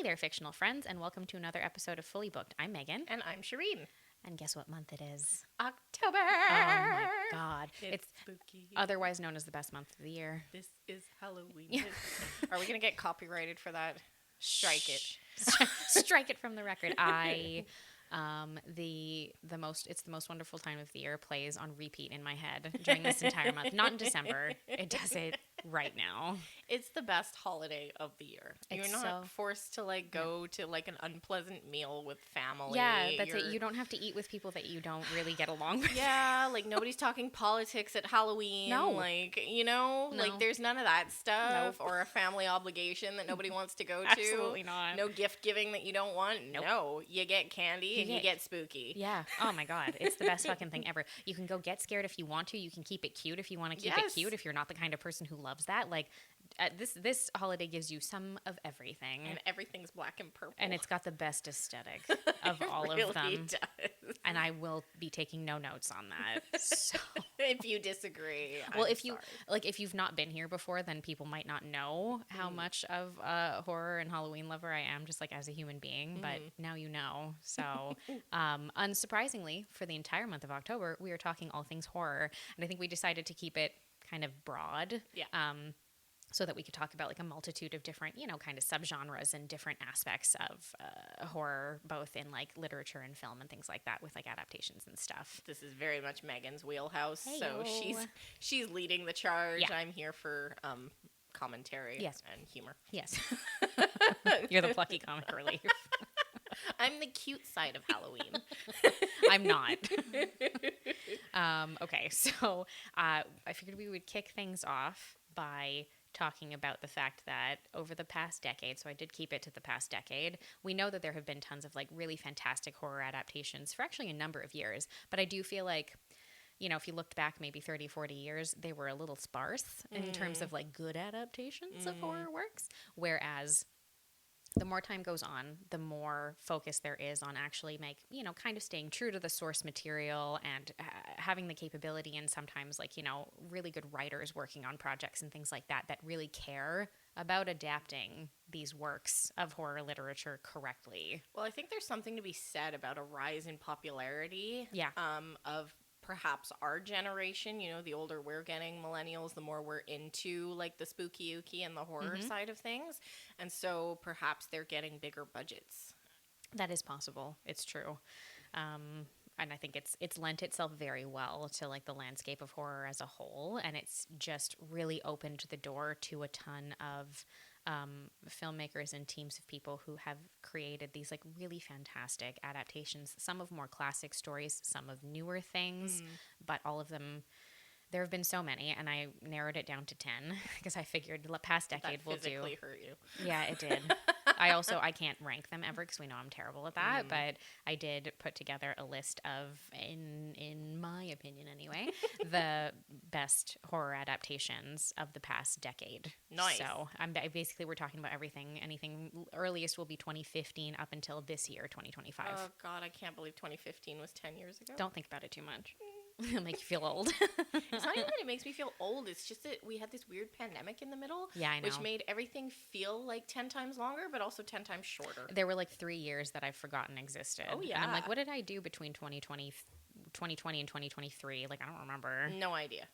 Hey there, fictional friends, and welcome to another episode of Fully Booked. I'm Megan. And I'm Shireen. And guess what month it is? October! Oh my god. It's spooky. Otherwise known as the best month of the year. This is Halloween. Are we going to get copyrighted for that? Strike it. Strike it from the record. It's the most wonderful time of the year plays on repeat in my head during this entire month. Not in December. It does it right now. It's the best holiday of the year. You're not forced to go to an unpleasant meal with family. Yeah, that's it. You don't have to eat with people that you don't really get along with. Yeah, nobody's talking politics at Halloween. No. There's none of that stuff. Nope. Or a family obligation that nobody wants to go to. Absolutely not. No gift giving that you don't want. Nope. No, you get candy and you get spooky. Yeah. Oh my god, it's the best fucking thing ever. You can go get scared if you want to. You can keep it cute if you want to keep it cute. If you're not the kind of person who loves that, this holiday gives you some of everything, and everything's black and purple, and it's got the best aesthetic of all really of them. Does. And I will be taking no notes on that. So. If you disagree, if you've not been here before, then people might not know how much of a horror and Halloween lover I am, just as a human being. But now you know. So, unsurprisingly, for the entire month of October, we are talking all things horror, and I think we decided to keep it kind of broad. Yeah. So that we could talk about a multitude of different, kind of subgenres and different aspects of horror, both in literature and film and things like that, with adaptations and stuff. This is very much Megan's wheelhouse, Hey-o. So she's leading the charge. Yeah. I'm here for commentary and humor. Yes, you're the plucky comic relief. I'm the cute side of Halloween. I'm not. Okay, so I figured we would kick things off by talking about the fact that over the past decade, so I did keep it to the past decade, we know that there have been tons of really fantastic horror adaptations for actually a number of years, but I do feel if you looked back maybe 30, 40 years, they were a little sparse in terms of good adaptations of horror works, whereas the more time goes on, the more focus there is on actually kind of staying true to the source material and having the capability, and sometimes really good writers working on projects and things like that really care about adapting these works of horror literature correctly. Well, I think there's something to be said about a rise in popularity of perhaps our generation. The older we're getting, millennials, the more we're into the spooky-ooky and the horror side of things. And so perhaps they're getting bigger budgets. That is possible. It's true. And I think it's lent itself very well to the landscape of horror as a whole. And it's just really opened the door to a ton of filmmakers and teams of people who have created these really fantastic adaptations, some of more classic stories, some of newer things, but all of them, there have been so many, and I narrowed it down to 10 because I figured the past decade will do. That physically hurt you. Yeah, it did. I can't rank them ever because we know I'm terrible at that, but I did put together a list of, in my opinion anyway, the best horror adaptations of the past decade. Nice. So basically we're talking about anything earliest will be 2015 up until this year, 2025. Oh God, I can't believe 2015 was 10 years ago. Don't think about it too much. It'll make you feel old. It's not even that it makes me feel old. It's just that we had this weird pandemic in the middle. Yeah, I know. Which made everything feel 10 times longer, but also 10 times shorter. There were 3 years that I've forgotten existed. Oh, yeah. And I'm what did I do between 2020 and 2023? I don't remember. No idea.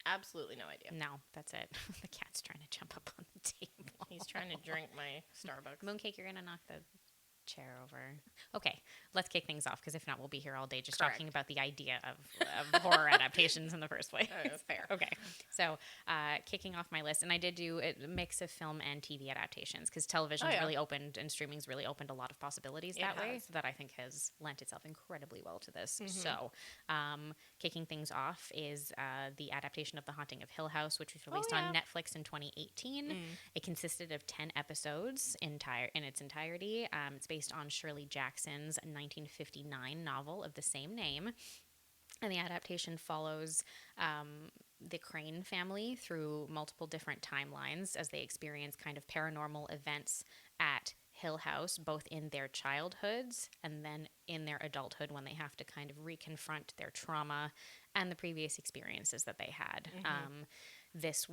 Absolutely no idea. No, that's it. The cat's trying to jump up on the table. He's trying to drink my Starbucks. Mooncake, you're going to knock the chair over. Okay, let's kick things off, because if not, we'll be here all day just talking about the idea of horror adaptations in the first place. Fair. Okay, so kicking off my list, and I did do a mix of film and TV adaptations, because television's really opened and streaming's really opened a lot of possibilities that way, so that I think has lent itself incredibly well to this. So kicking things off is the adaptation of The Haunting of Hill House, which was released on Netflix in 2018. It consisted of 10 episodes in its entirety. It's based on Shirley Jackson's 1959 novel of the same name. And the adaptation follows the Crane family through multiple different timelines as they experience kind of paranormal events at Hill House, both in their childhoods and then in their adulthood when they have to kind of reconfront their trauma and the previous experiences that they had. It's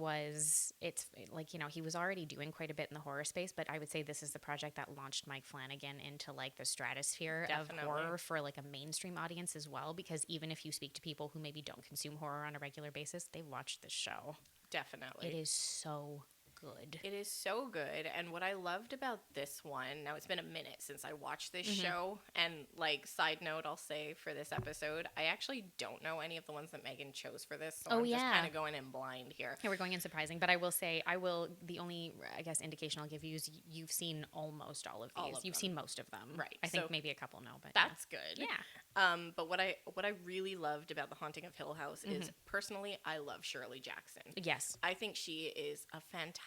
like, he was already doing quite a bit in the horror space, but I would say this is the project that launched Mike Flanagan into like the stratosphere of horror for like a mainstream audience as well, because even if you speak to people who maybe don't consume horror on a regular basis, they watch this show. Definitely. It is so good. It is so good. And what I loved about this one, now it's been a minute since I watched this show, and like side note, I'll say for this episode, I actually don't know any of the ones that Megan chose for this, so I'm just kind of going in blind here. Yeah, we're going in surprising, but I will say, the only, I guess, indication I'll give you is you've seen almost all of these. You've seen most of them. Right. I think maybe a couple no, but that's good. Yeah. But what I really loved about The Haunting of Hill House is, personally, I love Shirley Jackson. Yes. I think she is a fantastic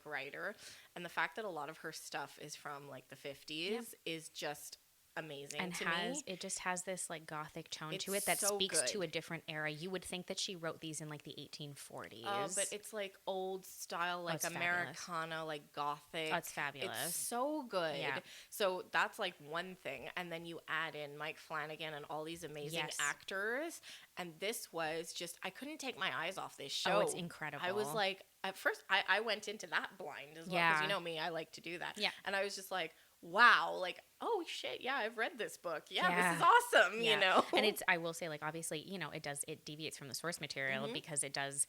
writer, and the fact that a lot of her stuff is from like the 50s is just amazing and to me. It just has this like gothic tone to it that speaks to a different era. You would think that she wrote these in like the 1840s. Oh, but it's like old style, like Americana, fabulous. Like gothic. Oh, it's fabulous. It's so good. Yeah. So that's like one thing, and then you add in Mike Flanagan and all these amazing actors, and this was just, I couldn't take my eyes off this show. Oh, it's incredible. I was like, at first I went into that blind as well, because you know me, I like to do that. Yeah. And I was just like, wow, like, oh shit, yeah, I've read this book. Yeah, this is awesome, you know? And I will say, like, obviously, it deviates from the source material because it does,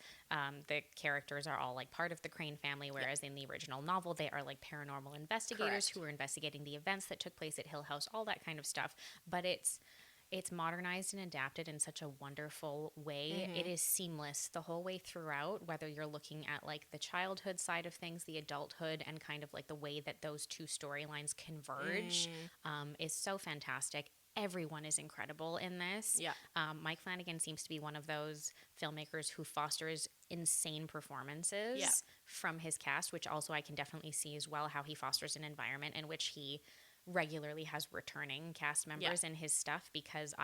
the characters are all like part of the Crane family, whereas in the original novel, they are like paranormal investigators who are investigating the events that took place at Hill House, all that kind of stuff. But it's modernized and adapted in such a wonderful way. It is seamless the whole way throughout, whether you're looking at like the childhood side of things, the adulthood, and kind of like the way that those two storylines converge is so fantastic. Everyone is incredible in this. Yeah. Mike Flanagan seems to be one of those filmmakers who fosters insane performances from his cast, which also I can definitely see as well how he fosters an environment in which he regularly has returning cast members in his stuff, because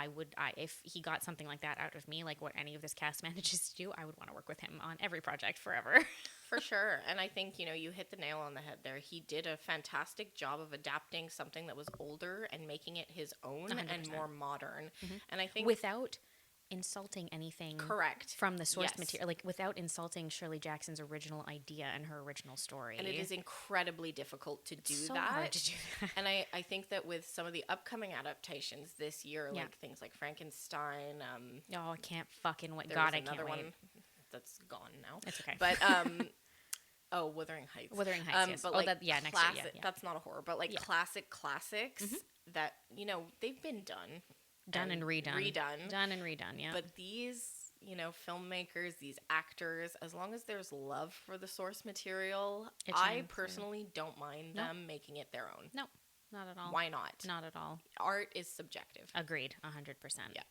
if he got something like that out of me, like what any of this cast manages to do, I would want to work with him on every project forever. For sure. And I think, you hit the nail on the head there. He did a fantastic job of adapting something that was older and making it his own 100%. And more modern. And I think without insulting anything from the source material, like without insulting Shirley Jackson's original idea and her original story. And it is incredibly difficult to do so that. Hard to do that. And I think that with some of the upcoming adaptations this year, like things like Frankenstein. I can't fucking wait. God, I can't wait. One that's gone now. It's okay. But Wuthering Heights. Wuthering Heights, yes. But like next year, yeah. That's not a horror, but like classics that, they've been done. Done and redone. Done and redone, yeah. But these, filmmakers, these actors, as long as there's love for the source material, I personally don't mind them making it their own. No, not at all. Why not? Not at all. Art is subjective. Agreed, 100%. Yeah.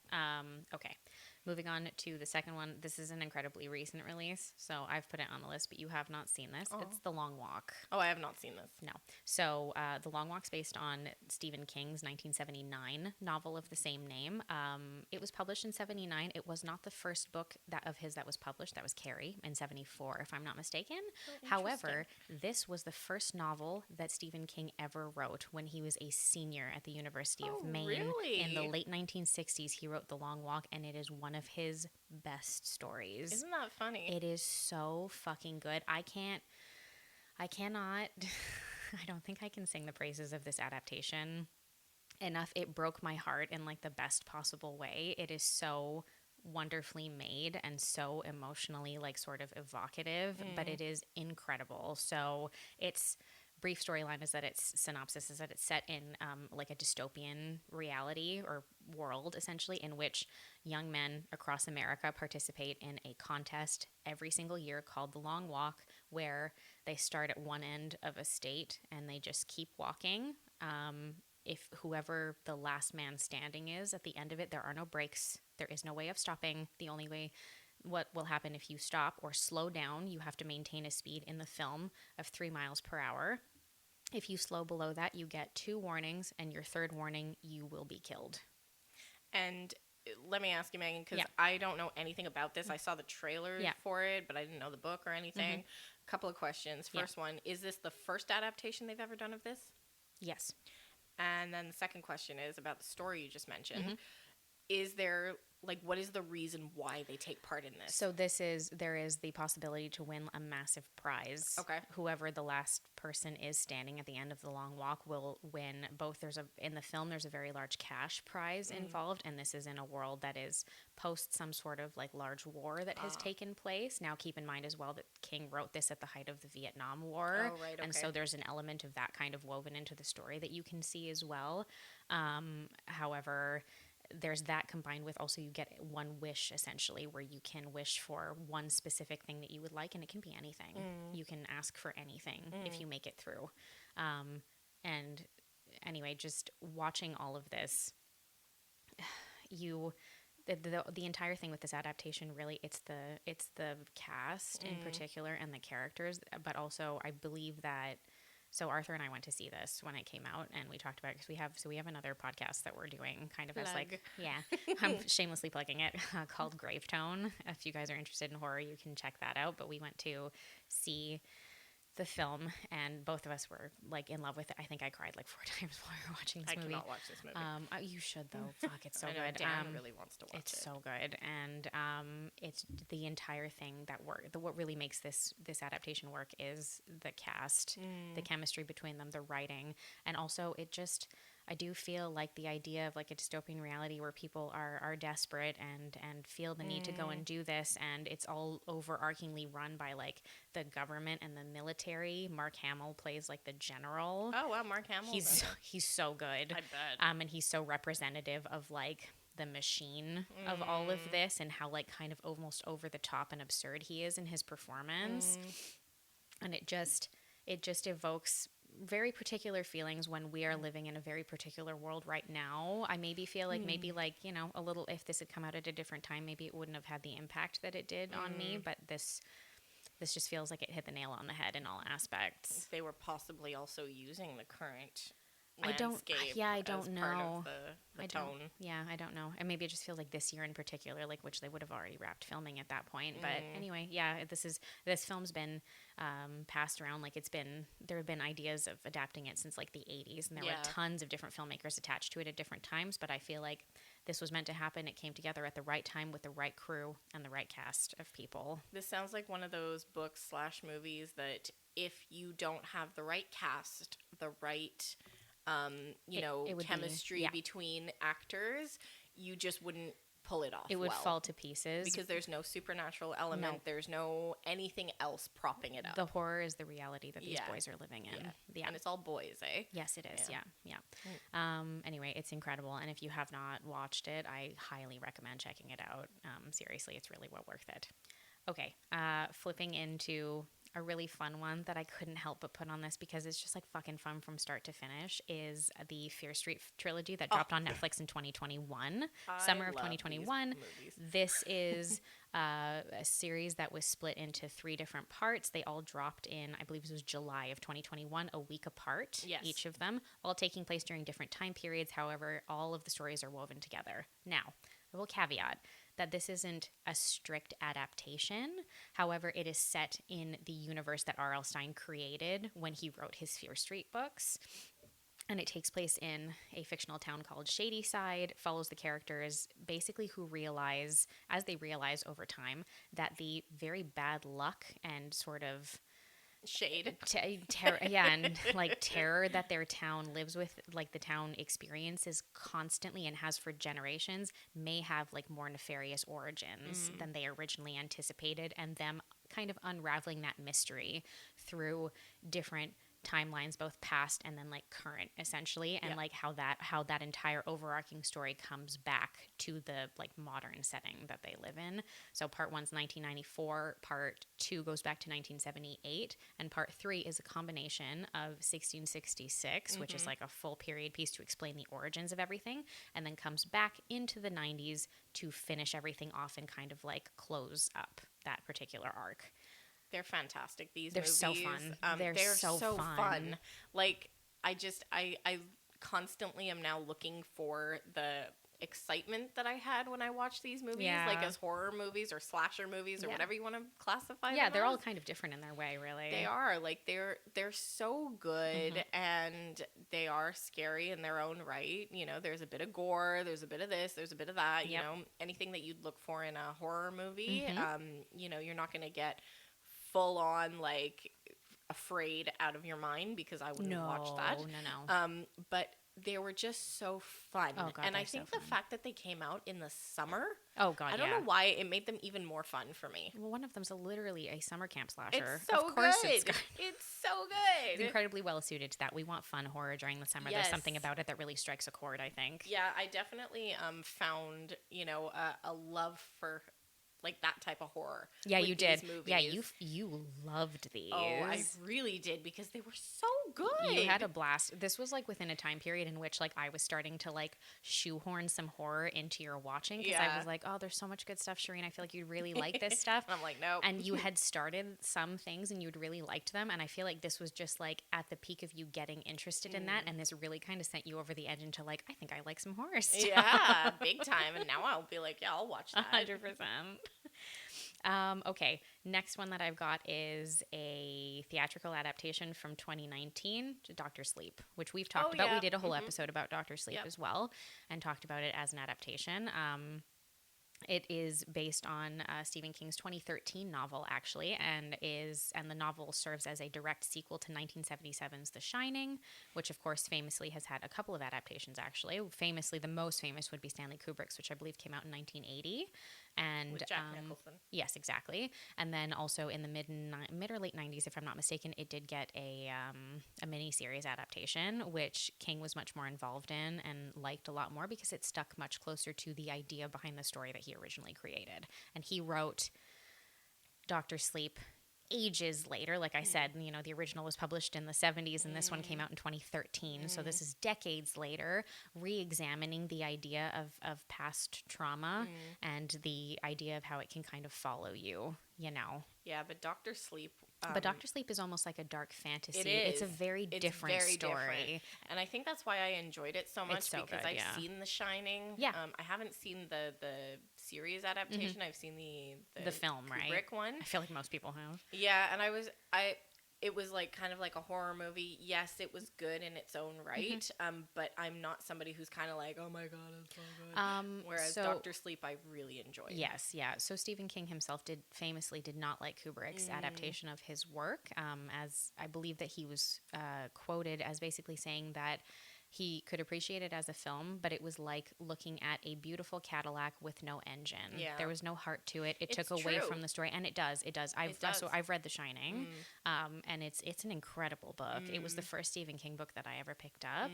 Okay. Moving on to the second one. This is an incredibly recent release, so I've put it on the list, but you have not seen this. Oh. It's The Long Walk. Oh, I have not seen this. No. So The Long Walk's based on Stephen King's 1979 novel of the same name. It was published in 79. It was not the first book of his that was published. That was Carrie in 74, if I'm not mistaken. Oh, however, this was the first novel that Stephen King ever wrote when he was a senior at the University of Maine. Really? In the late 1960s, he wrote The Long Walk, and it is one of his best stories. Isn't that funny? It is so fucking good. I cannot I don't think I can sing the praises of this adaptation enough. It broke my heart in like the best possible way. It is so wonderfully made and so emotionally like sort of evocative, but it is incredible. So its brief storyline is that its synopsis is that it's set in like a dystopian reality or world, essentially, in which young men across America participate in a contest every single year called The Long Walk, where they start at one end of a state and they just keep walking. If whoever the last man standing is at the end of it, there are no breaks. There is no way of stopping. The only way what will happen if you stop or slow down, you have to maintain a speed in the film of 3 miles per hour. If you slow below that, you get 2 warnings, and your third warning, you will be killed. And let me ask you, Megan, because I don't know anything about this. I saw the trailer for it, but I didn't know the book or anything. A couple of questions. First one, is this the first adaptation they've ever done of this? Yes. And then the second question is about the story you just mentioned. Is there, like, what is the reason why they take part in this? So there is the possibility to win a massive prize. Okay. Whoever the last person is standing at the end of the long walk will win both. In the film, there's a very large cash prize involved, and this is in a world that is post some sort of like large war that has taken place. Now, keep in mind as well that King wrote this at the height of the Vietnam War. Oh, right, okay. And so there's an element of that kind of woven into the story that you can see as well. However, there's that combined with also you get one wish essentially where you can wish for one specific thing that you would like, and it can be anything. You can ask for anything if you make it through. And anyway, just watching all of this, the entire thing with this adaptation, really, it's the cast in particular and the characters, but also I believe that. So Arthur and I went to see this when it came out, and we talked about it because we have another podcast that we're doing kind of as like, I'm shamelessly plugging it, called Gravetone. If you guys are interested in horror, you can check that out. But we went to see the film, and both of us were like in love with it. I think I cried like 4 times while we were watching this movie. I cannot watch this movie. You should though. Fuck, it's so I know good. Dan really wants to watch it. It's so good, and it's the entire thing that what really makes this adaptation work is the cast, the chemistry between them, the writing, and also I do feel like the idea of like a dystopian reality where people are desperate and feel the need to go and do this, and it's all overarchingly run by like the government and the military. Mark Hamill plays like the general. Oh wow, Mark Hamill. He's so good. I bet. And he's so representative of like the machine of all of this, and how like kind of almost over the top and absurd he is in his performance. And it just evokes very particular feelings when we are living in a very particular world right now. I maybe feel like a little, if this had come out at a different time, maybe it wouldn't have had the impact that it did on me, but this just feels like it hit the nail on the head in all aspects. They were possibly also using the current I don't know. Part of the tone. I don't know. And maybe it just feels like this year in particular, like which they would have already wrapped filming at that point. But anyway, this film's been passed around. Like there have been ideas of adapting it since like the 80s, and there were tons of different filmmakers attached to it at different times. But I feel like this was meant to happen. It came together at the right time with the right crew and the right cast of people. This sounds like one of those books/movies that if you don't have the right cast, the right chemistry between actors, you just wouldn't pull it off. It would fall to pieces. Because there's no supernatural element. No. There's no anything else propping it up. The horror is the reality that these boys are living in. Yeah. And it's all boys, eh? Yes, it is. Yeah. Anyway, it's incredible. And if you have not watched it, I highly recommend checking it out. Seriously, it's really well worth it. Okay. Flipping into a really fun one that I couldn't help but put on this because it's just like fucking fun from start to finish is the Fear Street trilogy that dropped on Netflix in 2021, summer of 2021. This is a series that was split into 3 different parts. They all dropped in, I believe it was July of 2021, a week apart, each of them, all taking place during different time periods. However, all of the stories are woven together. Now, I will caveat that this isn't a strict adaptation. However, it is set in the universe that R.L. Stine created when he wrote his Fear Street books. And it takes place in a fictional town called Shadyside, follows the characters basically who realize, as they realize over time, that the very bad luck and sort of shade and like terror that their town lives with, like the town experiences constantly and has for generations, may have like more nefarious origins than they originally anticipated, and them kind of unraveling that mystery through different timelines, both past and then like current, essentially, and like how that entire overarching story comes back to the like modern setting that they live in. So part 1's 1994, part 2 goes back to 1978, and part 3 is a combination of 1666, which is like a full period piece to explain the origins of everything, and then comes back into the 90s to finish everything off and kind of like close up that particular arc. They're fantastic. They're movies. So fun. They're so fun. Like, I constantly am now looking for the excitement that I had when I watched these movies, Yeah. like as horror movies or slasher movies or Yeah. whatever you want to classify Yeah, them they're as. all kind of different in their way, really. They are. Like, they're so good, and they are scary in their own right. You know, there's a bit of gore, there's a bit of this, there's a bit of that. You Yep. know, anything that you'd look for in a horror movie. Mm-hmm. You know, you're not going to get full on, like, afraid out of your mind, because I wouldn't watch that. No. But they were just so fun. Oh, God, and I they're think so the fun. fact that they came out in the summer, Oh, God, I don't know why, it made them even more fun for me. Well, one of them's literally a summer camp slasher. It's so of course good. It's so good. It's incredibly well suited to that. We want fun horror during the summer. Yes. There's something about it that really strikes a chord, I think. Yeah, I definitely found, you know, a love for, like, that type of horror. Yeah, with you these did. movies. Yeah, you loved these. Oh, I really did, because they were so good. You had a blast. This was like within a time period in which like I was starting to like shoehorn some horror into your watching, because I was like, oh, there's so much good stuff, Shireen. I feel like you'd really like this stuff. And I'm like, no. And you had started some things and you'd really liked them, and I feel like this was just like at the peak of you getting interested in that, and this really kind of sent you over the edge into like, I think I like some horror stuff. Yeah, big time. And now I'll be like, yeah, I'll watch that. 100%. Okay, next one that I've got is a theatrical adaptation from 2019, to Dr. Sleep, which we've talked about. Yeah. We did a whole episode about Dr. Sleep as well, and talked about it as an adaptation. It is based on Stephen King's 2013 novel, actually, and the novel serves as a direct sequel to 1977's The Shining, which, of course, famously has had a couple of adaptations, actually. Famously, the most famous would be Stanley Kubrick's, which I believe came out in 1980. And With Jack Nicholson. Yes, exactly. And then also in the mid or late 90s, if I'm not mistaken, it did get a miniseries adaptation, which King was much more involved in and liked a lot more, because it stuck much closer to the idea behind the story that he originally created. And he wrote Dr. Sleep ages later. Like I said, you know, the original was published in the 70s and this one came out in 2013. So this is decades later, re-examining the idea of past trauma and the idea of how it can kind of follow you, you know. Yeah, but Dr. Sleep... but Dr. Sleep is almost like a dark fantasy. It is. It's a very different story. Different. And I think that's why I enjoyed it so much, so because good, I've seen The Shining. Yeah. I haven't seen the series adaptation. I've seen the film, Kubrick right? one. I feel like most people have. Yeah, and it was like kind of like a horror movie. Yes, it was good in its own right. But I'm not somebody who's kind of like, oh my God, it's so good. Whereas Dr. Sleep, I really enjoyed. Yes, yeah. So Stephen King himself did not like Kubrick's adaptation of his work, as I believe that he was quoted as basically saying that he could appreciate it as a film, but it was like looking at a beautiful Cadillac with no engine. Yeah. There was no heart to it. It took away from the story, and it does. So I've read The Shining, and it's an incredible book. It was the first Stephen King book that I ever picked up.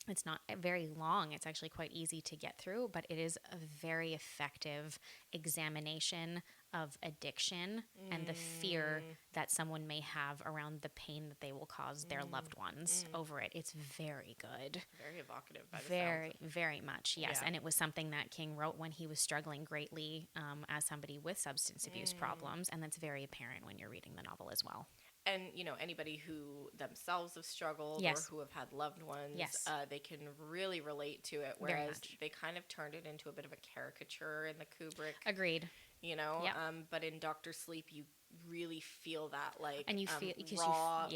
It's not very long. It's actually quite easy to get through, but it is a very effective examination of addiction and the fear that someone may have around the pain that they will cause their loved ones over it. It's very good. Very evocative. By the sounds. Very much, yes. Yeah. And it was something that King wrote when he was struggling greatly as somebody with substance abuse problems, and that's very apparent when you're reading the novel as well. And, you know, anybody who themselves have struggled or who have had loved ones, they can really relate to it, whereas they kind of turned it into a bit of a caricature in the Kubrick. Agreed. You know, but in Dr. Sleep, you really feel that, like, and you feel raw,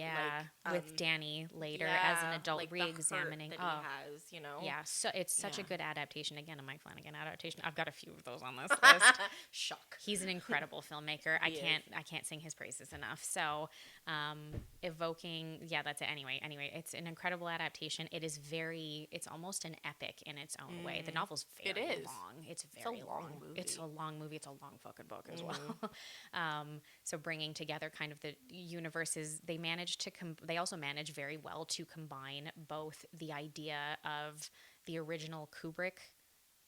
with Danny later as an adult, like re-examining the hurt that he has, you know. Yeah, so it's such a good adaptation. Again, a Mike Flanagan adaptation. I've got a few of those on this list. Shock. He's an incredible filmmaker. I can't sing his praises enough. So, evoking, that's it. Anyway, it's an incredible adaptation. It's almost an epic in its own way. The novel's very long. It's very long. Movie. It's a long movie. It's a long fucking book as well. So bringing together kind of the universes, they also manage very well to combine both the idea of the original Kubrick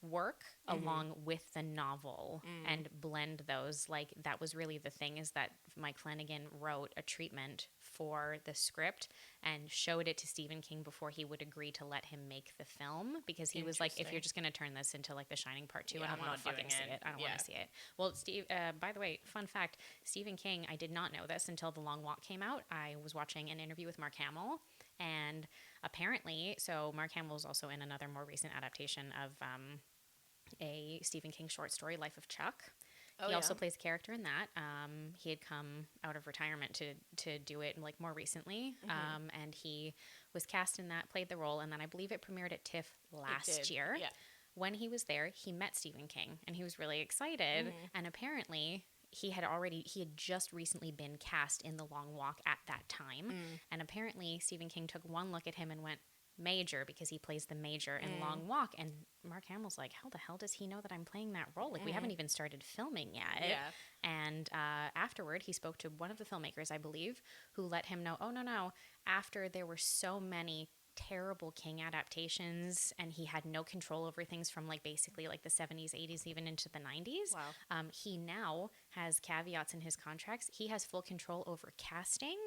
work along with the novel and blend those. Like, that was really the thing, is that Mike Flanagan wrote a treatment for the script and showed it to Stephen King before he would agree to let him make the film, because he was like, if you're just going to turn this into like The Shining Part 2, I don't want to fucking see it. I don't want to see it. Well, Steve, by the way, fun fact, Stephen King, I did not know this until The Long Walk came out. I was watching an interview with Mark Hamill, and apparently, so Mark Hamill was also in another more recent adaptation of a Stephen King short story, Life of Chuck. He also plays a character in that. He had come out of retirement to do it like more recently, and he was cast in that, played the role, and then I believe it premiered at TIFF last year. Yeah. When he was there, he met Stephen King, and he was really excited. And apparently, he had just recently been cast in The Long Walk at that time, and apparently Stephen King took one look at him and went, Major, because he plays the Major in Long Walk, and Mark Hamill's like, how the hell does he know that I'm playing that role? Like, we haven't even started filming yet. Yeah. And afterward, he spoke to one of the filmmakers, I believe, who let him know, oh, no, after there were so many terrible King adaptations and he had no control over things from like basically like the 70s, 80s, even into the 90s. Wow. He now has caveats in his contracts. He has full control over casting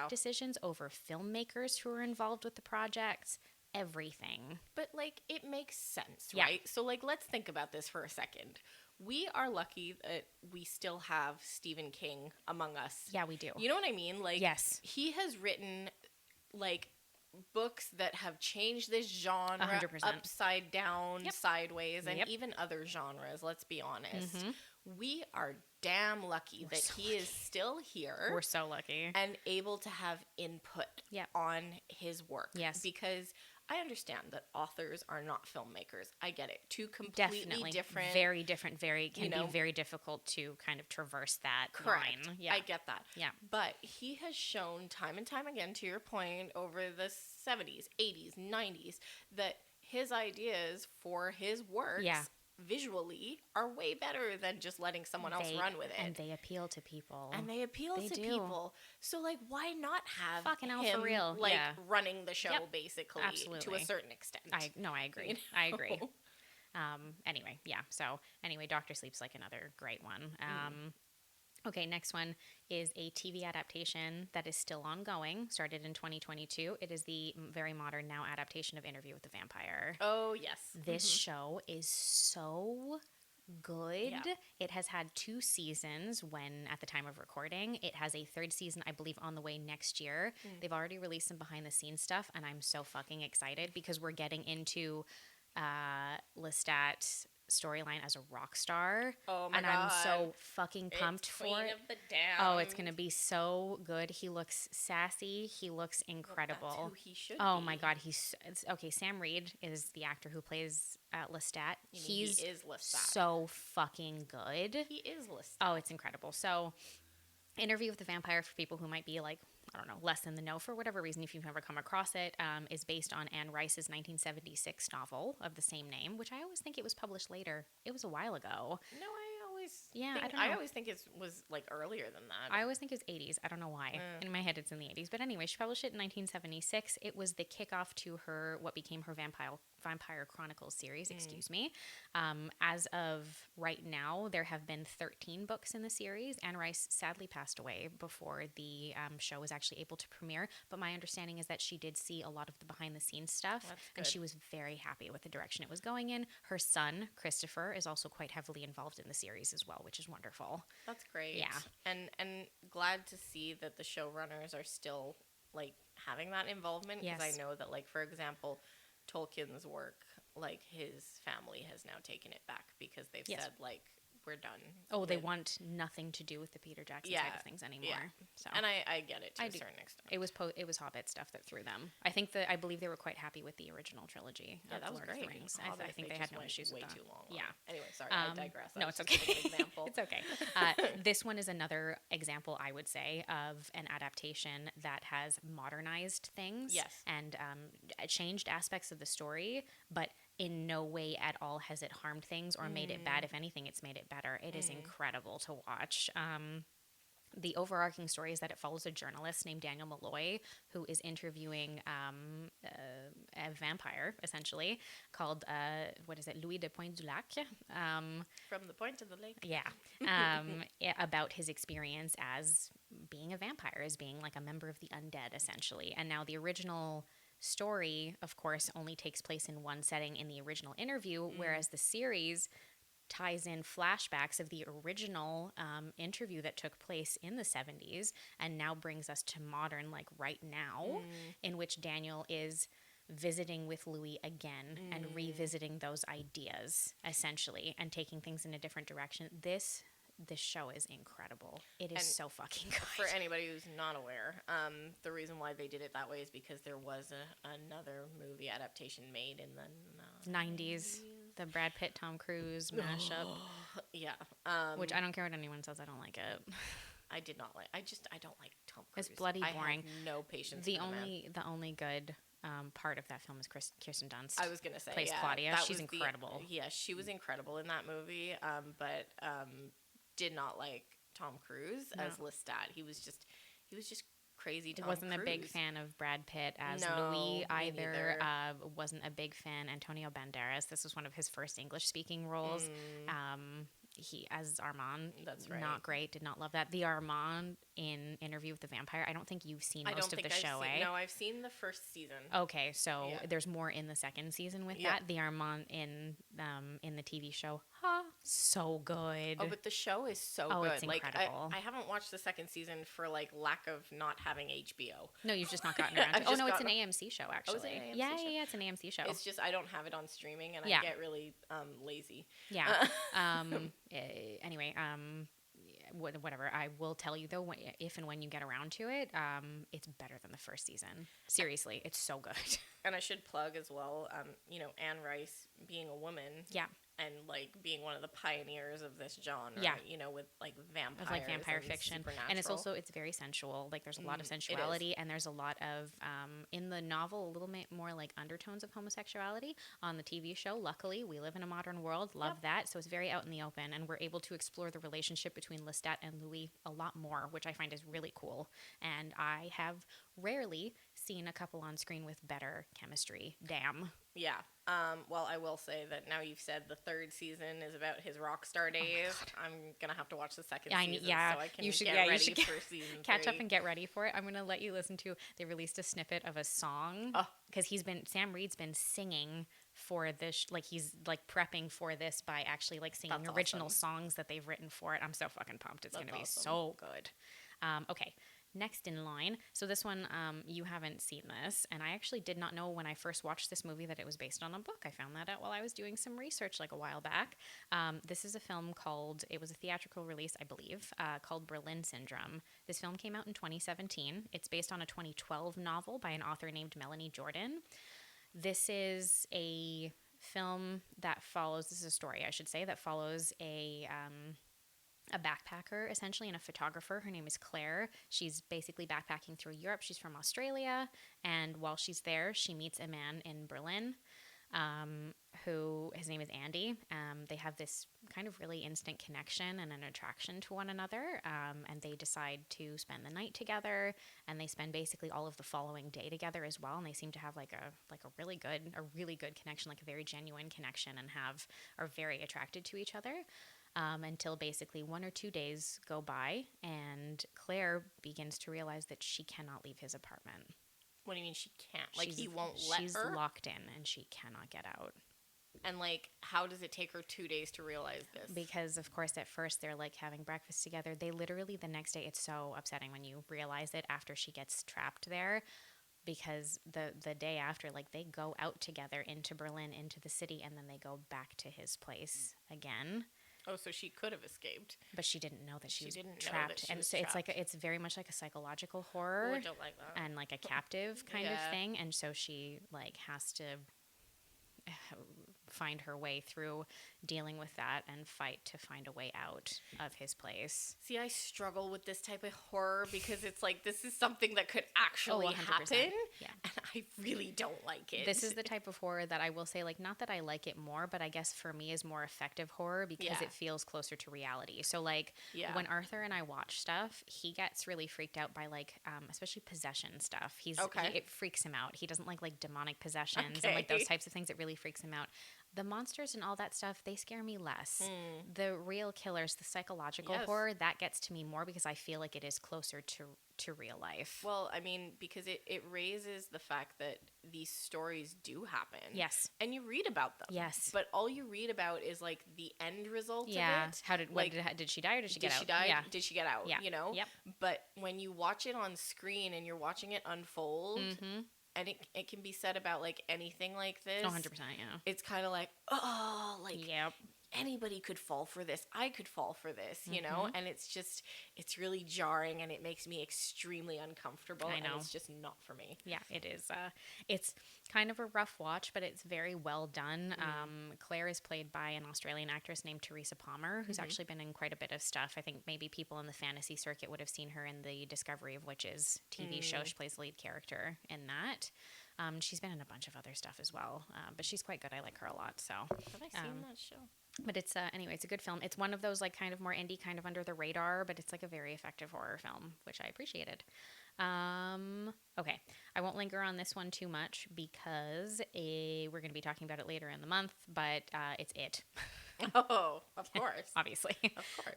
decisions, over filmmakers who are involved with the projects, everything. But like, it makes sense, right? So like, let's think about this for a second. We are lucky that we still have Stephen King among us. Yeah, we do. You know what I mean? Like, yes, he has written like books that have changed this genre 100%. Upside down, sideways, and even other genres, let's be honest. We are damn lucky that he is still here. We're so lucky. And able to have input on his work. Yes. Because I understand that authors are not filmmakers. I get it. Two completely different. Very different, can be very difficult to kind of traverse that line. Yeah. I get that. Yeah. But he has shown time and time again, to your point, over the 70s, 80s, 90s, that his ideas for his works visually are way better than just letting someone else run with it. And they appeal to people. People. So, like, why not have fucking him, for real. like, running the show, basically, to a certain extent? I agree. You know? I agree. Anyway, So, Dr. Sleep's like another great one. Okay, next one is a TV adaptation that is still ongoing, started in 2022. It is the very modern now adaptation of Interview with the Vampire. Oh, yes. This show is so good. Yeah. It has had 2 seasons when, at the time of recording. It has a 3rd season, I believe, on the way next year. They've already released some behind-the-scenes stuff, and I'm so fucking excited because we're getting into Lestat's storyline as a rock star. Oh my God. I'm so fucking pumped for it. Queen of the Damned. Oh, it's going to be so good. He looks sassy. He looks incredible. Well, that's who he should be. My God. Okay, Sam Reed is the actor who plays Lestat. He is Lestat. So fucking good. He is Lestat. Oh, it's incredible. So, Interview with the Vampire, for people who might be like, I don't know, less in the know for whatever reason, if you've never come across it, is based on Anne Rice's 1976 novel of the same name, which I always think it was published later. It was a while ago. No, I always think it was like earlier than that. I always think it was 80s. I don't know why. In my head, it's in the 80s. But anyway, she published it in 1976. It was the kickoff to what became her Vampire Chronicles series, excuse me. As of right now, there have been 13 books in the series. Anne Rice sadly passed away before the show was actually able to premiere. But my understanding is that she did see a lot of the behind-the-scenes stuff. And she was very happy with the direction it was going in. Her son, Christopher, is also quite heavily involved in the series as well, which is wonderful. That's great. Yeah. And glad to see that the showrunners are still, like, having that involvement. Because I know that, like, for example, Tolkien's work, like, his family has now taken it back because they've said, like, we're done. Oh, they want nothing to do with the Peter Jackson side of things anymore. Yeah. So. And I get it to a certain extent. It was Hobbit stuff that threw them. I believe they were quite happy with the original trilogy. Yeah, that was Lord great. Of the Rings. I think they had no issues with that. Way too long. Yeah. Anyway, sorry, I digress. No, it's okay. It's okay. This one is another example, I would say, of an adaptation that has modernized things. Yes. And changed aspects of the story, but in no way at all has it harmed things or made it bad. If anything, it's made it better. It is incredible to watch. The overarching story is that it follows a journalist named Daniel Malloy who is interviewing a vampire, essentially, called, Louis de Pointe-du-Lac. From the Point of the Lake. Yeah. About his experience as being a vampire, as being like a member of the undead, essentially. And now the original story, of course, only takes place in one setting in the original interview, whereas the series ties in flashbacks of the original interview that took place in the 70s and now brings us to modern, like right now, in which Daniel is visiting with Louis again and revisiting those ideas, essentially, and taking things in a different direction. This show is incredible. It is so fucking good. For anybody who's not aware, the reason why they did it that way is because there was another movie adaptation made in the 90s. The Brad Pitt, Tom Cruise mashup. Yeah. Which I don't care what anyone says. I don't like it. I did not like. I don't like Tom Cruise. It's bloody boring. I have no patience. The only good part of that film is Kirsten Dunst. I was gonna say, plays Claudia. She's incredible. She was incredible in that movie. But did not like Tom Cruise as Lestat. He was just crazy. Tom Wasn't Cruise. a big fan of Brad Pitt as Louis either. Wasn't a big fan Antonio Banderas. This was one of his first English speaking roles. He as Armand. That's right. Not great. Did not love that. The Armand in Interview with the Vampire. I don't think you've seen most of the show, eh? No, I've seen the first season. Okay, so there's more in the second season with that. The Armand in the TV show. So good. Oh, but the show is so good. It's like incredible. I haven't watched the second season for like lack of not having HBO. No, you've just not gotten around to it. Oh no, it's an AMC show actually. Oh, is it an AMC yeah, show? yeah, it's an AMC show. It's just I don't have it on streaming and I get really lazy. Yeah. Anyway, whatever. I will tell you though, if and when you get around to it, it's better than the first season. Seriously, it's so good. And I should plug as well, Anne Rice being a woman. Yeah. And like being one of the pioneers of this genre, with like vampires, with like vampire fiction, and it's very sensual. Like there's a lot of sensuality, and there's a lot of in the novel a little bit more like undertones of homosexuality. On the TV show, luckily, we live in a modern world. Love that. So it's very out in the open, and we're able to explore the relationship between Lestat and Louis a lot more, which I find is really cool. And I have rarely seen a couple on screen with better chemistry. Damn. Yeah. Well, I will say that now you've said the third season is about his rock star days. I'm going to have to watch the second season so I can get ready for season 3. Catch up and get ready for it. I'm going to let you listen to, they released a snippet of a song because Sam Reed's been singing for this, like he's like prepping for this by actually like singing original songs that they've written for it. I'm so fucking pumped. It's going to be so good. Okay. Next in line. So this one, you haven't seen this, and I actually did not know when I first watched this movie that it was based on a book. I found that out while I was doing some research like a while back. This is a film it was a theatrical release, I believe, called Berlin Syndrome. This film came out in 2017. It's based on a 2012 novel by an author named Melanie Jordan. This is a film that follows, this is a story, I should say, that follows a backpacker, essentially, and a photographer. Her name is Claire. She's basically backpacking through Europe. She's from Australia, and while she's there, she meets a man in Berlin who, his name is Andy. They have this kind of really instant connection and an attraction to one another, and they decide to spend the night together, and they spend basically all of the following day together as well, and they seem to have like a really good connection, like a very genuine connection, and are very attracted to each other. Until basically 1 or 2 days go by, and Claire begins to realize that she cannot leave his apartment. What do you mean she can't? Like, he won't let her? She's locked in, and she cannot get out. And, like, how does it take her 2 days to realize this? Because, of course, at first they're, like, having breakfast together. They literally, the next day, it's so upsetting when you realize it after she gets trapped there. Because the day after, like, they go out together into Berlin, into the city, and then they go back to his place again. Oh, so she could have escaped. But she didn't know that she was trapped. And so it's very much like a psychological horror. Oh, I don't like that. And like a captive kind of thing. And so she like has to find her way through dealing with that and fight to find a way out of his place. See, I struggle with this type of horror because it's like this is something that could actually happen. Yeah. And I really don't like it. This is the type of horror that I will say, like, not that I like it more, but I guess for me is more effective horror because it feels closer to reality. So like when Arthur and I watch stuff, he gets really freaked out by like especially possession stuff. It freaks him out. He doesn't like demonic possessions and like those types of things. It really freaks him out. The monsters and all that stuff, they scare me less. The real killers, the psychological horror, that gets to me more because I feel like it is closer to real life. Well, I mean, because it raises the fact that these stories do happen. Yes. And you read about them. Yes. But all you read about is like the end result of it. How did did she die or did she get out? Did she die? Yeah. Did she get out? Yeah. You know? Yep. But when you watch it on screen and you're watching it unfold, and it can be said about like anything like this. 100%, yeah. It's kind of like, oh, like yep. anybody could fall for this. I could fall for this, you know? And it's really jarring, and it makes me extremely uncomfortable. I know. And it's just not for me. Yeah, it is. It's kind of a rough watch, but it's very well done. Claire is played by an Australian actress named Teresa Palmer, who's actually been in quite a bit of stuff. I think maybe people in the fantasy circuit would have seen her in the Discovery of Witches TV show. She plays the lead character in that. She's been in a bunch of other stuff as well, but she's quite good. I like her a lot. So have I seen that show? But it's anyway, it's a good film. It's one of those like kind of more indie, kind of under the radar, but it's like a very effective horror film, which I appreciated. Okay, I won't linger on this one too much because we're going to be talking about it later in the month, but it's It. Oh, of course. Obviously. Of course.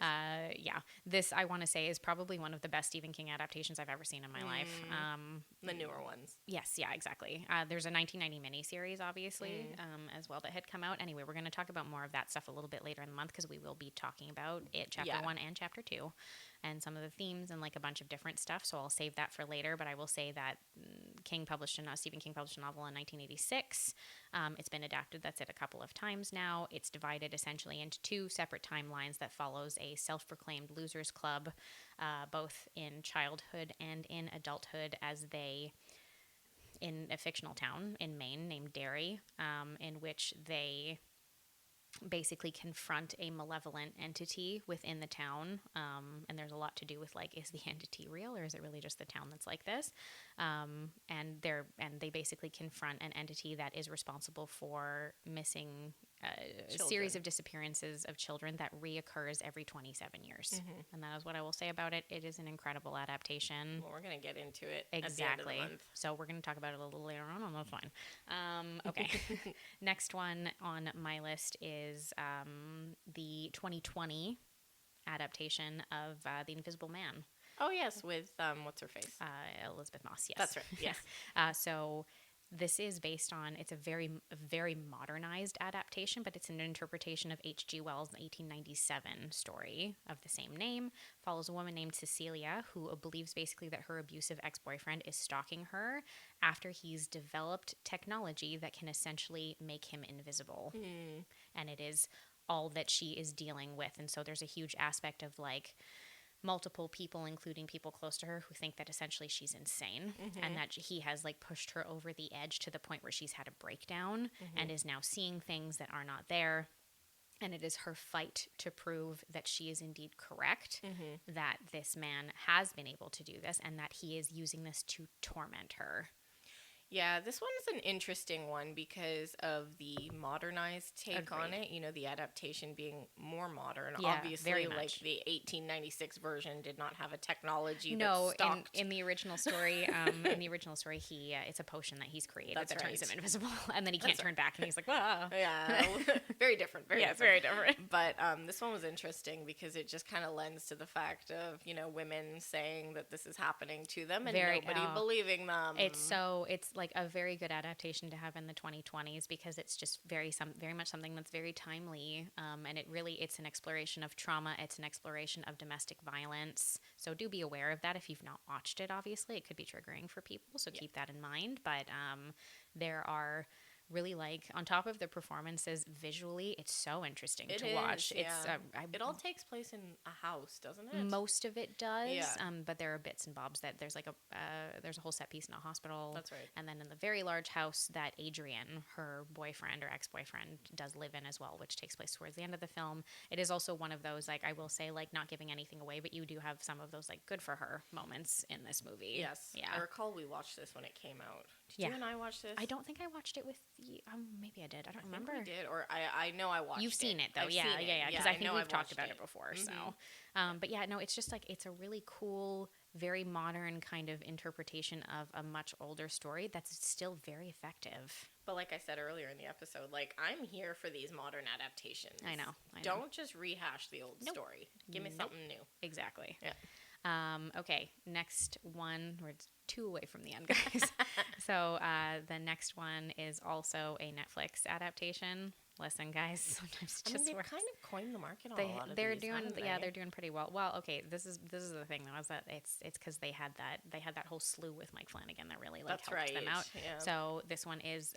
Yeah. This, I want to say, is probably one of the best Stephen King adaptations I've ever seen in my life. The newer ones. Yes, yeah, exactly. There's a 1990 miniseries, obviously, as well, that had come out. Anyway, we're going to talk about more of that stuff a little bit later in the month because we will be talking about It Chapter 1 and Chapter 2 and some of the themes and like a bunch of different stuff. So I'll save that for later, but I will say that Stephen King published a novel in 1986. It's been adapted, that's it, a couple of times now. It's divided essentially into two separate timelines that follows a self-proclaimed losers club, both in childhood and in adulthood, as they, in a fictional town in Maine named Derry, in which they basically confront a malevolent entity within the town, and there's a lot to do with like, is the entity real or is it really just the town that's like this? And they basically confront an entity that is responsible for missing a series of disappearances of children that reoccurs every 27 years. And that is what I will say about it. It is an incredible adaptation. Well, we're going to get into it exactly. at the end of the month. So we're going to talk about it a little later on. That's fine. Okay. Next one on my list is the 2020 adaptation of The Invisible Man. Oh, yes, with, what's her face? Elizabeth Moss, yes. That's right, yes. So this is based on, it's a very, very modernized adaptation, but it's an interpretation of H.G. Wells' 1897 story of the same name. Follows a woman named Cecilia who believes basically that her abusive ex-boyfriend is stalking her after he's developed technology that can essentially make him invisible. And it is all that she is dealing with. And so there's a huge aspect of like multiple people, including people close to her, who think that essentially she's insane and that he has like pushed her over the edge to the point where she's had a breakdown and is now seeing things that are not there. And it is her fight to prove that she is indeed correct, that this man has been able to do this and that he is using this to torment her. Yeah, this one's an interesting one because of the modernized take on it. You know, the adaptation being more modern. Yeah, obviously, very like much. the 1896 version did not have a technology No, that stopped. in the original story, he it's a potion that he's created That's that turns right. him invisible, and then he can't turn back, and he's like, "Wow." Yeah, very different. It's very different. But this one was interesting because it just kind of lends to the fact of, you know, women saying that this is happening to them and nobody believing them. It's like a very good adaptation to have in the 2020s because it's just very much something that's very timely, and it's an exploration of trauma. It's an exploration of domestic violence. So do be aware of that if you've not watched it. Obviously, it could be triggering for people, so keep that in mind. But there are really, like, on top of the performances, visually, it's so interesting to watch. Yeah. It's it all takes place in a house, doesn't it? Most of it does. Yeah. But there are bits and bobs that there's like there's a whole set piece in a hospital. That's right. And then in the very large house that Adrian, her boyfriend or ex-boyfriend, does live in as well, which takes place towards the end of the film. It is also one of those, like, I will say, like, not giving anything away, but you do have some of those, like, good for her moments in this movie. Yes. Yeah. I recall we watched this when it came out. Did you and I watch this? I don't think I watched it with you. Maybe I did. I don't remember. We did, or I know I watched it. You've seen it, though. I've Yeah. seen it. Because I think we've I've talked watched about it before. So, but yeah, no, it's just like, it's a really cool, very modern kind of interpretation of a much older story that's still very effective. But like I said earlier in the episode, like, I'm here for these modern adaptations. I know. Don't just rehash the old story. Give me something new. Exactly. Yeah. Okay, next one. We're 2 away from the end, guys. So the next one is also a Netflix adaptation. Listen, guys, sometimes it just they've works. kind of coined the market on a lot of They're these, doing, haven't yeah, they? they're doing pretty well. Well, okay, this is the thing though, is that it's because they had that whole slew with Mike Flanagan that really like That's helped them right. out. Yeah. So this one is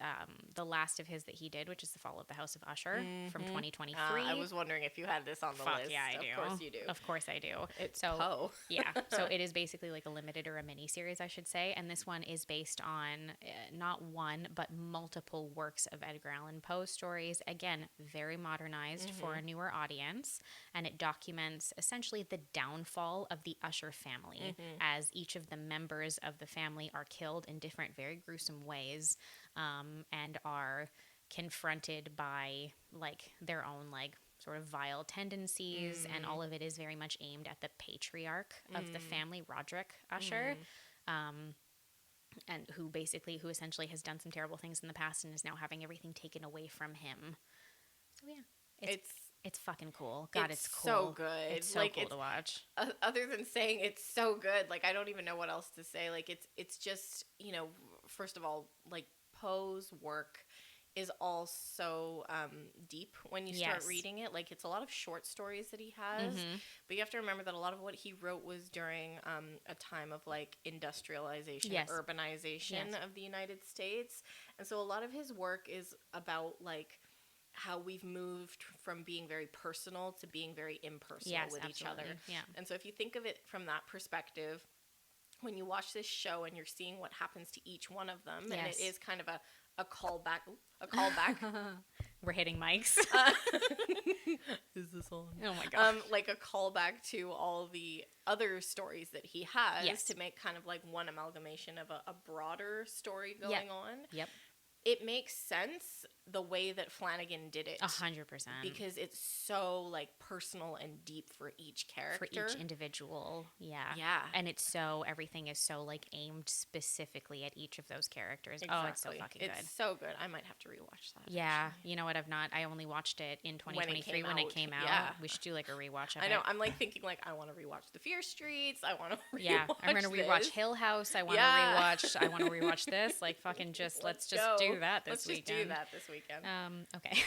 the last of his that he did, which is the Fall of the House of Usher from 2023. I was wondering if you had this on the list. Yeah, I do. Of course you do. Of course I do. It's so Poe. yeah, so it is basically like a limited or a mini series, I should say, and this one is based on not one but multiple works of Edgar Allan Poe stories. Again, very modernized for a newer audience, and it documents essentially the downfall of the Usher family as each of the members of the family are killed in different, very gruesome ways, and are confronted by like their own like sort of vile tendencies, and all of it is very much aimed at the patriarch of the family, Roderick Usher, and who essentially has done some terrible things in the past and is now having everything taken away from him. So yeah, it's fucking cool. God, it's cool. So good. It's so cool to watch. Other than saying it's so good, like I don't even know what else to say. Like it's just, first of all, like Poe's work is all so deep when you start reading it. Like it's a lot of short stories that he has, but you have to remember that a lot of what he wrote was during a time of like industrialization, urbanization of the United States, and so a lot of his work is about like how we've moved from being very personal to being very impersonal with each other. Yeah. And so if you think of it from that perspective, when you watch this show and you're seeing what happens to each one of them, and it is kind of a callback. We're hitting mics. Is this on? Oh my god! Like a callback to all the other stories that he has to make kind of like one amalgamation of a broader story going on. Yep. It makes sense the way that Flanagan did it. 100%. Because it's so like personal and deep for each character. For each individual. Yeah. Yeah. And everything is so like aimed specifically at each of those characters. Exactly. Oh, it's so fucking good. It's so good. I might have to rewatch that. Yeah. Actually. You know what? I only watched it in 2023 when it came out. Yeah. We should do like a rewatch of it. I know. I'm like thinking like I want to rewatch The Fear Streets. I want to rewatch Yeah. I'm going to rewatch Hill House. I want to rewatch this. Like fucking let's just do that this weekend. Let's just do that this weekend. Okay.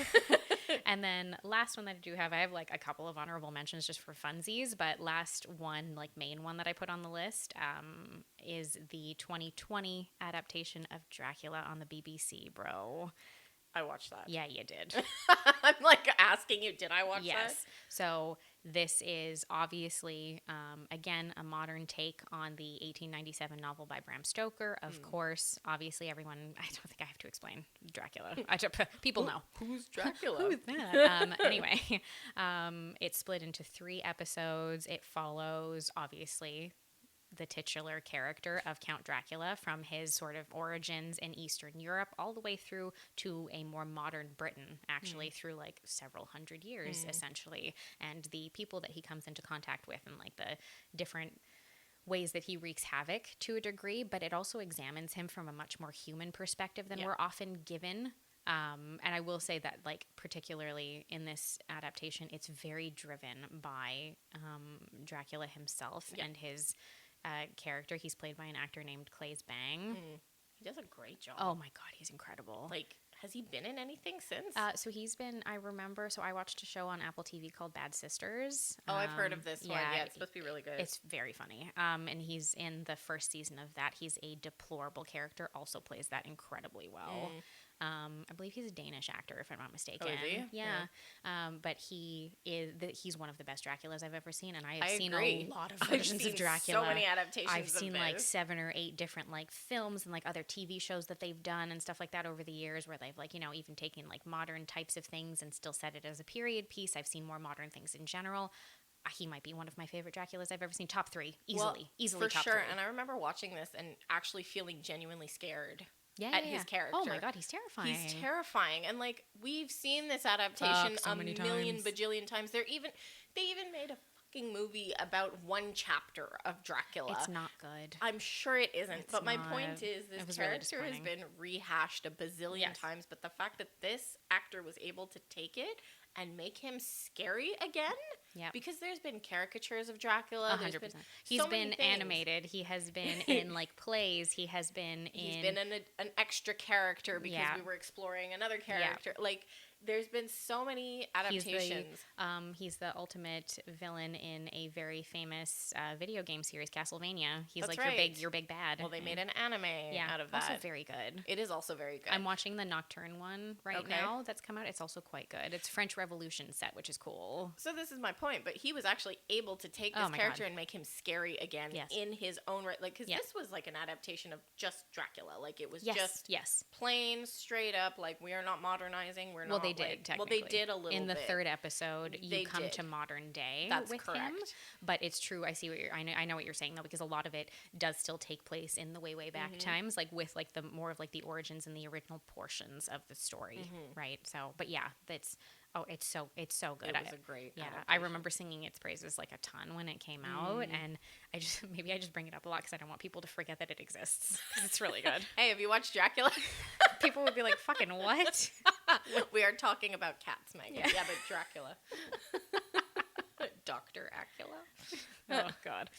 And then last one that I do have, I have like a couple of honorable mentions just for funsies, but last one, like main one that I put on the list, is the 2020 adaptation of Dracula on the BBC, bro. I watched that. Yeah, you did. I'm like asking you, did I watch that? Yes. So this is obviously, again, a modern take on the 1897 novel by Bram Stoker. Of course, obviously everyone, I don't think I have to explain Dracula. People know. Who's Dracula? Who's that? Anyway, it's split into 3 episodes. It follows, obviously, the titular character of Count Dracula from his sort of origins in Eastern Europe all the way through to a more modern Britain, actually through like several hundred years essentially, and the people that he comes into contact with and like the different ways that he wreaks havoc to a degree, but it also examines him from a much more human perspective than we're often given. And I will say that, like, particularly in this adaptation, it's very driven by Dracula himself and his character. He's played by an actor named Claes Bang. He does a great job. Oh my god, he's incredible. Like, has he been in anything since? So he's been, I watched a show on Apple TV called Bad Sisters. Oh, I've heard of this one. Yeah, it's supposed to be really good. It's very funny. And he's in the first season of that. He's a deplorable character, also plays that incredibly well. I believe he's a Danish actor, if I'm not mistaken. Oh, is he? Yeah. But he's one of the best Draculas I've ever seen, and I have seen agree. a lot of versions of Dracula. So many adaptations. I've seen like 7 or 8 different like films and like other TV shows that they've done and stuff like that over the years, where they've like, you know, even taken like modern types of things and still set it as a period piece. I've seen more modern things in general. He might be one of my favorite Draculas I've ever seen. Top 3, easily for top sure. 3. And I remember watching this and actually feeling genuinely scared. His character. Oh my god, he's terrifying. He's terrifying. And like we've seen this adaptation so a many million times. bajillion times. They even made a fucking movie about one chapter of Dracula. It's not good. I'm sure it isn't. It's but my not. point is this character has been rehashed a bazillion times, but the fact that this actor was able to take it and make him scary again. Yeah. Because there's been caricatures of Dracula. 100%. Been He's so been animated. He has been in like plays. He's been an extra character because we were exploring another character. Yeah. Like, there's been so many adaptations. He's the ultimate villain in a very famous video game series, Castlevania. He's That's your big bad. Well, they made an anime out of that. Also very good. It is also very good. I'm watching the Nocturne one now that's come out. It's also quite good. It's French Revolution set, which is cool. So this is my point, but he was actually able to take this character and make him scary again in his own right. Like, because this was like an adaptation of just Dracula. Like, it was just plain, straight up, like, we are not modernizing. We're not. They did, technically. Well, they did a little bit. In the third episode, you come to modern day with him. But it's true. I see what I know what you're saying, though, because a lot of it does still take place in the way back times, like with like the more of like the origins and the original portions of the story, right? So, but yeah, it's so good. It was a great adaptation. I remember singing its praises like a ton when it came out, and I just bring it up a lot because I don't want people to forget that it exists. It's really good. Hey, have you watched Dracula? People would be like, "Fucking what?" We are talking about cats, Megan. Yeah, but Dracula. Dr. Acula. Oh, God.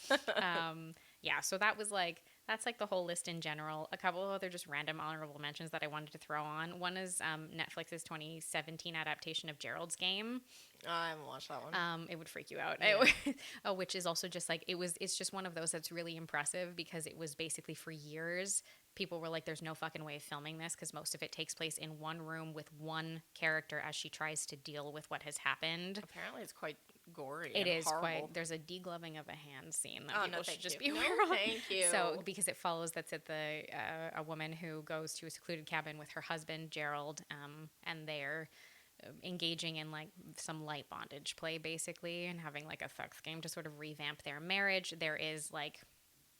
Yeah, so that's like the whole list in general. A couple of other just random honorable mentions that I wanted to throw on. One is Netflix's 2017 adaptation of Gerald's Game. Oh, I haven't watched that one. It would freak you out. Yeah. Which is also just like, it's just one of those that's really impressive because it was basically for years people were like, there's no fucking way of filming this because most of it takes place in one room with one character as she tries to deal with what has happened. Apparently it's quite gory. It is horrible. Quite. There's a degloving of a hand scene that people should just be aware of. Thank you. So because it follows that's at a woman who goes to a secluded cabin with her husband Gerald, and they're engaging in like some light bondage play basically, and having like a sex game to sort of revamp their marriage. There is like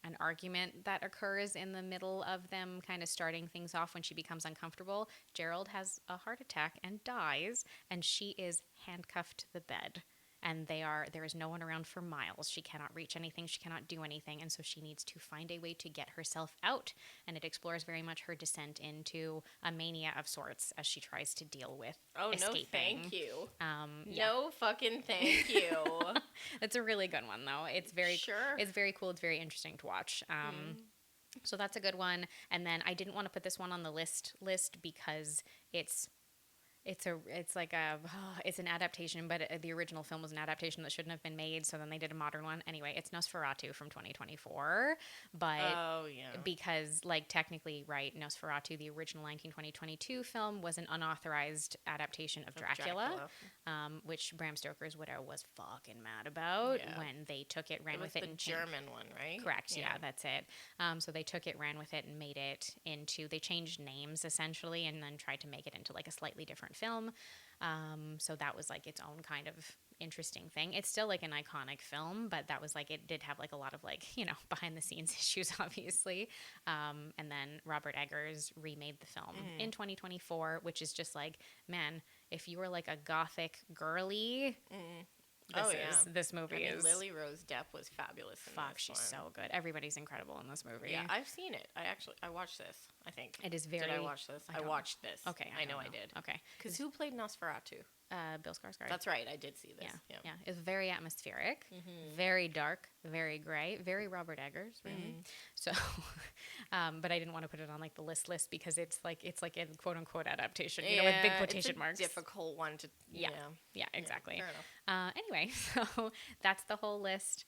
an argument that occurs in the middle of them kind of starting things off when she becomes uncomfortable. Gerald has a heart attack and dies, and she is handcuffed to the bed. And there is no one around for miles. She cannot reach anything. She cannot do anything. And so she needs to find a way to get herself out. And it explores very much her descent into a mania of sorts as she tries to deal with escaping. No, thank you. No fucking thank you. It's a really good one, though. It's very cool. It's very interesting to watch. So that's a good one. And then I didn't want to put this one on the list because it's an adaptation, but the original film was an adaptation that shouldn't have been made, so then they did a modern one. Anyway, it's Nosferatu from 2024, but because like technically, right, Nosferatu, the original 2022 film, was an unauthorized adaptation of Dracula. Which Bram Stoker's widow was fucking mad about when they took it, ran with it, and German one, right? Correct. Yeah, that's it. So they took it, ran with it, and made it into. They changed names essentially, and then tried to make it into like a slightly different film. So that was like its own kind of interesting thing. It's still like an iconic film, but that was like, it did have like a lot of like, behind the scenes issues, obviously. And then Robert Eggers remade the film in 2024, which is just like, man, if you were like a gothic girly, this movie is. Lily Rose Depp was fabulous in this she's one. so good. Everybody's incredible in this movie. Yeah, I've seen it. I watched this, I think. It is very... Did I watch this? I watched this. Okay. I know I did. Okay. Because who played Nosferatu? Bill Skarsgård. That's right. I did see this. Yeah. It's very atmospheric, very dark, very gray, very Robert Eggers, really. So, but I didn't want to put it on like the list because it's like a quote unquote adaptation, with big quotation marks. Difficult one to. Yeah, exactly. Fair enough. Anyway, so that's the whole list.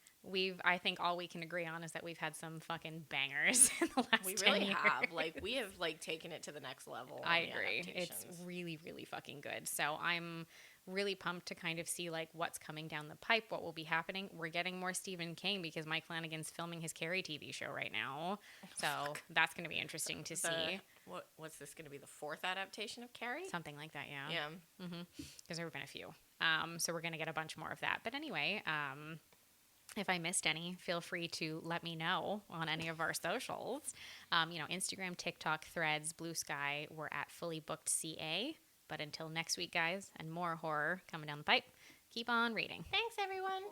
I think all we can agree on is that we've had some fucking bangers in the last 10 years. We really have. Like, we have, like, taken it to the next level. I agree. It's really, really fucking good. So I'm really pumped to kind of see, like, what's coming down the pipe, what will be happening. We're getting more Stephen King because Mike Flanagan's filming his Carrie TV show right now. So that's going to be interesting to see. What's this going to be, the fourth adaptation of Carrie? Something like that, yeah. Yeah. Because there have been a few. So we're going to get a bunch more of that. But anyway, if I missed any, feel free to let me know on any of our socials. Instagram, TikTok, Threads, Blue Sky. We're at Fully Booked CA. But until next week, guys, and more horror coming down the pipe, keep on reading. Thanks, everyone.